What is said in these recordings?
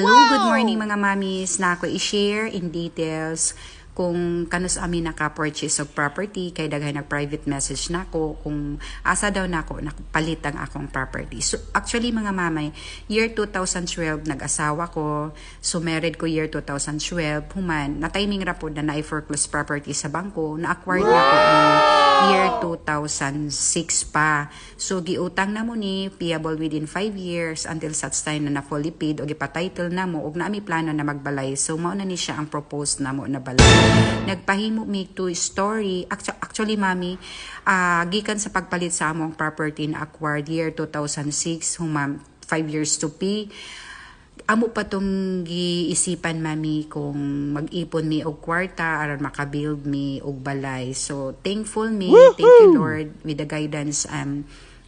Hello, good morning mga mamis na ako i-share in details kung kanus amin naka-purchase og property kay daghay nag-private message nako kung asa daw nako nakapalit ang akong property. So actually mga mamay, year 2012 nag-asawa ko. So married ko year 2012. Human na timing ra pod na na-foreclose property sa bangko, na-acquired na ko in year 2006 pa. So giutang na mo ni payable within 5 years until such time na fully paid o gipa-title na mo og naami plano na magbalay. So mao na ni siya ang proposed na mo na balay. Nagpahimo mi to story. Actually mami, gikan sa pagpalit sa among property na acquired year 2006, humam 5 years to pay. Amo pa tong giisipan mami kung mag-ipon mi og kwarta aron makabuild mi og balay. So thankful mi, thank you Lord with the guidance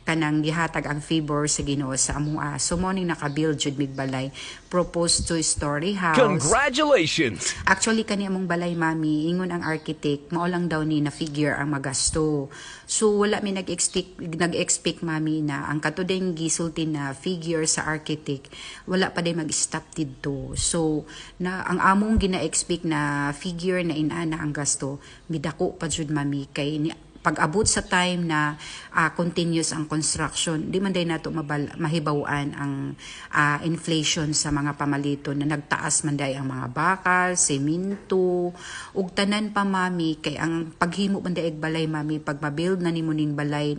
kanang gihatag ang favor sa Ginoo sa amoa. So morning naka-build jud mig balay, proposed to story house. Congratulations! Actually kani among balay mami, ingon ang architect, mao lang daw ni na figure ang magasto. So wala mi nag-expect mami na ang katudeng gisulti na figure sa architect, wala pa day mag-stop didto. So na ang among gina-expect na figure na inana ang gasto, midako pa jud mami kay pag-abot sa time na continuous ang construction, di man day nato mahibawan ang inflation sa mga pamaliton na nagtaas man day ang mga bakal, semento, ug tanan pa mami kay ang paghimo man day balay mami pag ma-build na nimo ning balay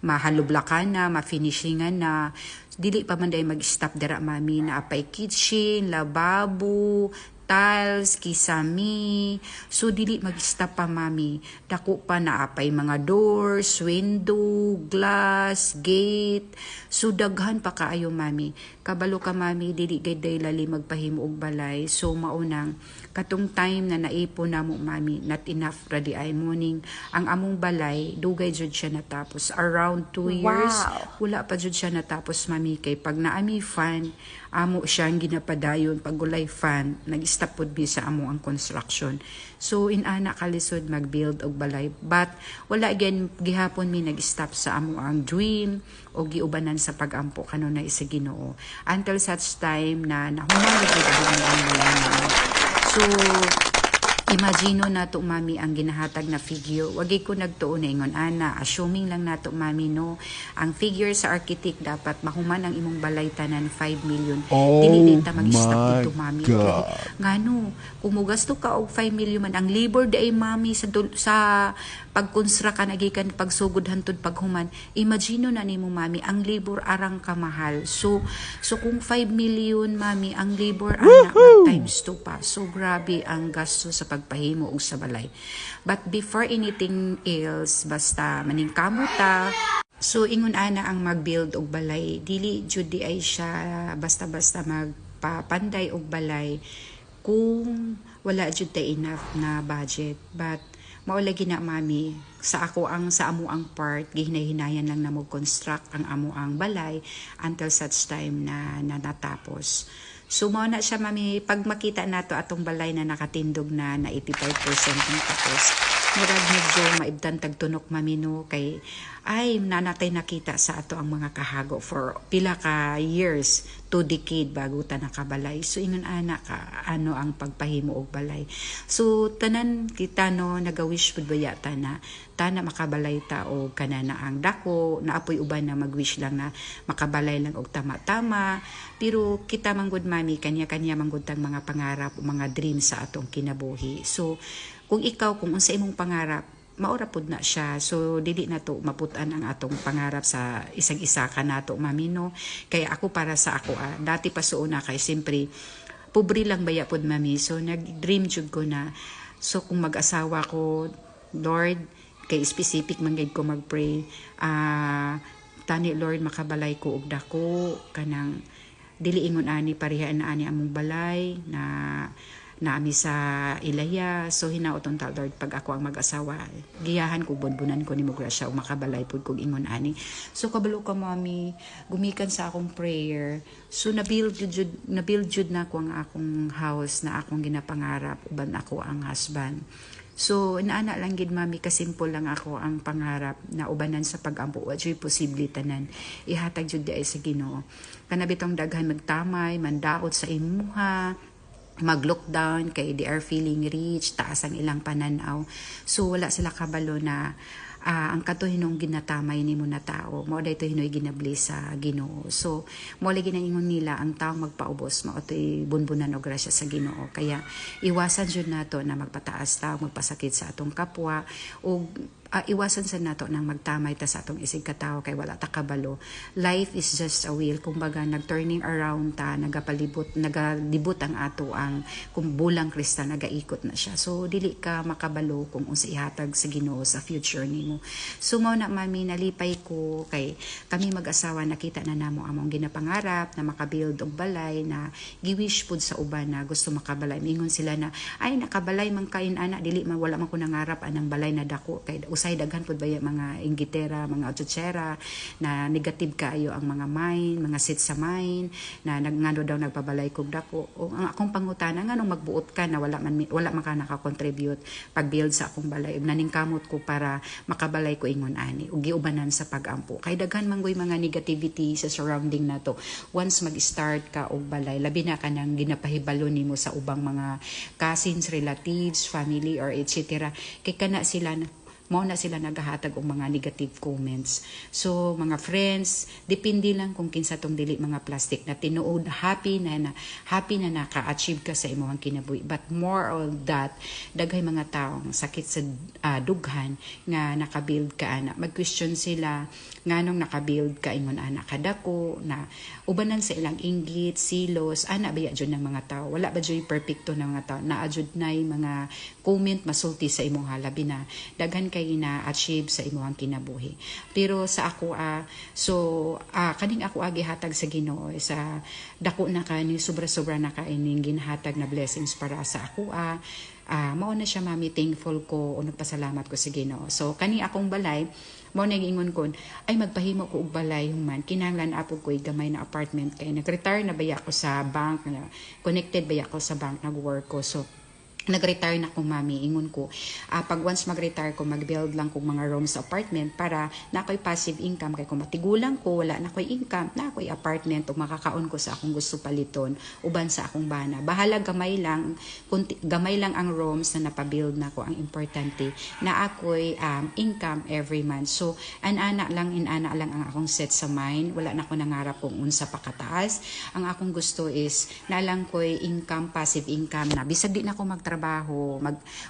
mahalublakan na, ma-finishingan na, dili pa man day mag-stop dira mami na apay kitchen, lababo, tiles, kisami. So dili mag-stop pa mami. Dako pa na apay mga doors, window, glass, gate. So daghan pa kaayo mami. Kabalo ka mami, dili gayday lali magpahimo og balay. So maunang katong time na naipon namo mami, not enough ready ay morning. Ang among balay, dugay jud siya natapos. Around 2 years, wala pa jud siya natapos mami kay pag naami fan, amo siyang ginapadayon pag gulay fan, nag-stop pod bi sa amo ang construction. So in ana kalisod mag-build og balay, but wala again gihapon mi nag-stop sa amo ang dream o giubanan sa pag-ampo kanunay sa Ginoo until such time na nahuman gid ang balay namo. So imagino nato mami ang ginahatag na figure. Wagi ko nagtuon na ingon ana, assuming lang nato mami no, ang figure sa architect dapat mahuman ang imong balay tanan 5 million. Dili ta mag-stop dito mami. Ngano, kung mugasto ka og 5 million man ang labor day mami sa pagkonstruct ka nagikan pagsugod hantod paghuman. Imagino na nimo mami ang labor arang kamahal. So kung 5 million mami ang labor ana times 2 pa. So grabe ang gasto sa pagpahimo og sa balay. But before anything else, basta maningkamot ta. So ingon ana ang mag-build og balay, dili jud di ay siya basta-basta magpapanday og balay kung wala jud ta enough na budget. But maulagi na mami sa amo ang part gihinay-hinayan lang na mo construct ang amo ang balay until such time na natapos. So mo na siya mami, pag makita nato atong balay na nakatindog na 85% ng tapos, murag medyo maibdan tagtunok mami no kay ay nanatay nakita sa ato ang mga kahago for pila ka years, 2 decade bago ta nakabalay. So ingon ana ka ano ang pagpahimo og balay. So tanan kita no nagawish pud bayata na tana makabalay ta og kanana ang dako, naapoy uban na magwish lang na makabalay lang og tama-tama. Pero kita manggod mami kanya-kanya manggod tang mga pangarap o mga dreams sa atong kinabuhi. So kung ikaw kung unsa imong pangarap, maura pud na siya. So dili na to maputan ang atong pangarap sa isang-isa ka nato mami no. Kaya ako para sa ako dati pa suuna kay simpre pobre lang baya pud mami. So nag-dream jud ko na so kung mag-asawa ko, Lord, kay specific man gid ko mag-pray. Tani Lord makabalay ko og dako kanang dili ingon ani pareha na ani among balay na naami sa Ilaya. So hinaoton ta Lord pag ako ang mag-asawa, giyahan ko bunbunan ko nimo grasya o makabalay pud kog ingon ani. So kabalo ka mami, gumikan sa akong prayer. So na-build jud na ko ang akong house na akong ginapangarap uban ako ang husband. So inaana lang gid mami, kasimple lang ako ang pangarap na ubanan sa pag-ampo wa joy posible tanan ihatag jud di ay sa Ginoo. Kana bitong daghan magtamay mandaot sa imuha, mag-lockdown kay they are feeling rich, taas ang ilang pananaw. So wala sila kabalo na ang katuhinong ginatamay nimo na tao mao dayto hinoy ginabli sa Ginoo. So mo lagi ginangingon nila ang taong magpaubos mao toy bunbunan og grasya sa Ginoo. Kaya iwasan jud nato na magpataas tao, magpasakit sa atong kapwa o iwasan sa nato nang magtamay ta sa atong isig katawo kay wala ta kabalo. Life is just a wheel. Kumbaga nag-turning around ta, nagalibot ang ato ang kung bulang kristal nagaikot na siya. So dili ka makabalo kung unsa ihatag sa Ginoo sa future nimo. So mao na mami, nalipay ko kay kami mag-asawa nakita na namo among ginapangarap na makabuild og balay na giwish pud sa uban na gusto makabalay. Mingon sila na ay nakabalay man kain ana dili man wala man ko nangarap anang balay na dako kay usay daghan pud baya mga inggitera, mga ochochera na negative kaayo ang mga mine, mga sit sa mine na ngano daw nagpabalay kog dako. O ang akong pangutana nganong magbuot ka na wala man ka naka-contribute pag-build sa akong balay. Ug naningkamot ko para makabalay ko ingon ani ug giubanan sa pag-ampo. Kay daghan man goy mga negativity sa surrounding nato. Once mag-start ka og balay, labi na ka nang ginapahibalo nimo sa ubang mga cousins, relatives, family or etc. Kay kana sila mao na sila nagahatag og mga negative comments. So mga friends, depende lang kung kinsa tong dili mga plastic na tinuod happy na naka-achieve ka sa imong kinabuhi. But more on that, daghay mga taong sakit sa dughan nga nakabuild ka ana. Mag-question sila nganong nakabuild ka ingon ana kadako na ubanan sa ilang inggit, silos, ana baya jud ng mga tao. Wala ba jud perfecto ng mga tao. Naa jud nay mga comment masulti sa imong halabi na daghan kay na-achieve sa imong kinabuhi. Pero sa ako kaning ako gihatag sa Ginoo sa dako na kani sobra-sobra na kaining ginhatag na blessings para sa ako mao na siya mami, thankful ko o nagpasalamat ko sa Ginoo. So kani akong balay mao na giingon ko ay magpahimo ko og balay human kinahanglan apo ko gamay na apartment kay nag-retire na baya ko sa bank na connected baya ko sa bank nag-work ko. So nag-retire na ko mami, ingon ko pag once mag-retire ko mag-build lang kong mga rooms sa apartment para na ako'y passive income kay kung matigulang ko wala na ako'y income na ako'y apartment o makakaon ko sa akong gusto paliton uban sa akong bana. Bahala gamay lang ang rooms na napabuild na ko. Ang importante na ako'y income every month. So inana lang ang akong set sa mind. Wala na ko nangarap kung unsa pa kataas. Ang akong gusto is na lang ko'y income, passive income na bisag di na ko magtrabaho,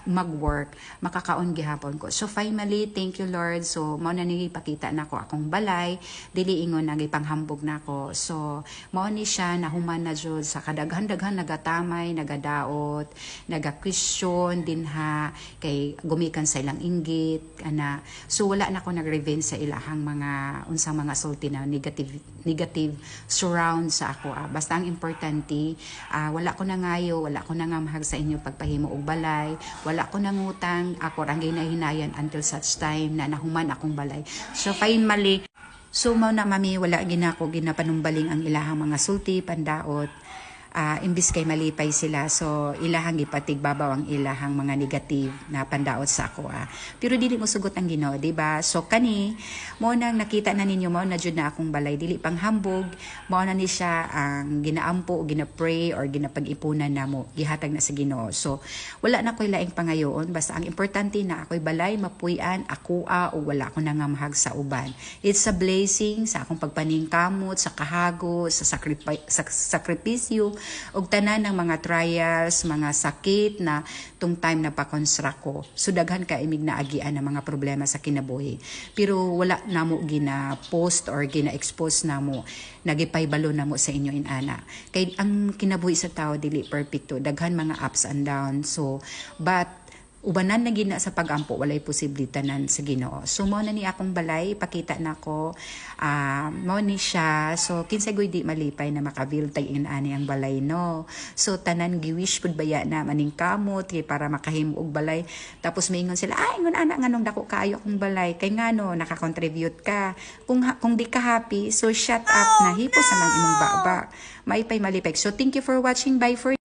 mag-work, makakaon gihapon ko. So finally, thank you Lord. So mao na ni ipakita nako akong balay, dili ingon na gipanghambog nako. So mao ni siya nahuman na jud sa kadaghan-daghan nagatamay, nagadaot, naga-question dinha kay gumikan sa ilang inggit ana. So wala na ko nag-revenge sa ilahang mga unsang mga sulti na negative surround sa ako. Basta ang importante wala ko nangayo, wala ko nangamhag sa inyo pagpahimo og balay, wala ko nangutang, ako ra ginahinayan until such time na nahuman akong balay. So finally, mao na mami, wala ginako ginapanumbaling ang ilahang mga sulti, pandaot, imbis kay malipay sila. So ilahang gipatig babaw ang ilahang mga negative na pandaot sa ako. Pero dili mo sugot ang Ginoo, di ba? So kani mo nang nakita na ninyo mao na jud na akong balay, dili pang hambog, mao na ni siya ang ginaampo o ginapray or ginapag-ipunan namo, gihatag na sa Ginoo. So wala na koy laing pangayoon, basta ang importante na ako'y balay mapuy-an akoa o wala ko nangamhag sa uban. It's a blessing sa akong pagpaningkamot, sa kahago, sa sakripisyo og tanan ng mga trials, mga sakit na tung time na pa-construct ko. So daghan ka imig naagian ng mga problema sa kinabuhi. Pero wala namo gina-post or gina-expose namo, nagipaybalo namo sa inyo inana. Kay ang kinabuhi sa tao dili perfecto, daghan mga ups and downs. So but ubanan na gina sa pag-ampo, walay posible tanan sa Ginoo. So mao na ni akong balay, pakita na ko mao ni siya. So kinsa goy di malipay na makabuild tag ani ang balay no. So tanan giwish pud baya na maningkamot kay para makahimo og balay. Tapos maingon sila, ay ingon ana nganong dako kaayo akong balay kay ngano naka-contribute ka. Kung di ka happy, so shut up na hipo sa mga imong baba. Maipay malipay. So thank you for watching. Bye for